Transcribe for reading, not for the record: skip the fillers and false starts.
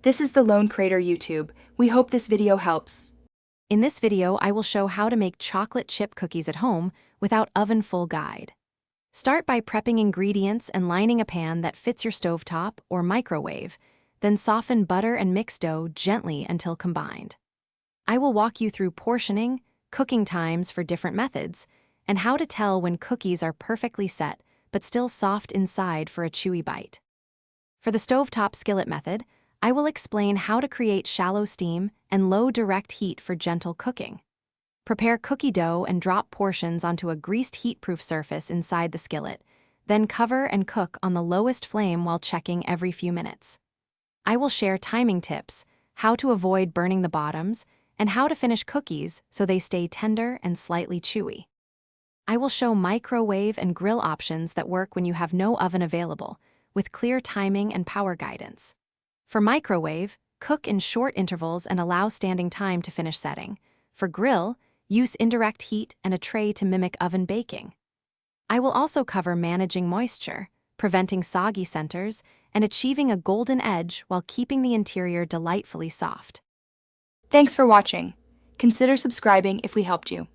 This is the Lone Crater YouTube. We hope this video helps. In this video, I will show how to make chocolate chip cookies at home without oven full guide. Start by prepping ingredients and lining a pan that fits your stovetop or microwave, then soften butter and mix dough gently until combined. I will walk you through portioning, cooking times for different methods, and how to tell when cookies are perfectly set but still soft inside for a chewy bite. For the stovetop skillet method, I will explain how to create shallow steam and low direct heat for gentle cooking. Prepare cookie dough and drop portions onto a greased heat-proof surface inside the skillet, then cover and cook on the lowest flame while checking every few minutes. I will share timing tips, how to avoid burning the bottoms, and how to finish cookies so they stay tender and slightly chewy. I will show microwave and grill options that work when you have no oven available, with clear timing and power guidance. For microwave, cook in short intervals and allow standing time to finish setting. For grill, use indirect heat and a tray to mimic oven baking. I will also cover managing moisture, preventing soggy centers, and achieving a golden edge while keeping the interior delightfully soft. Thanks for watching. Consider subscribing if we helped you.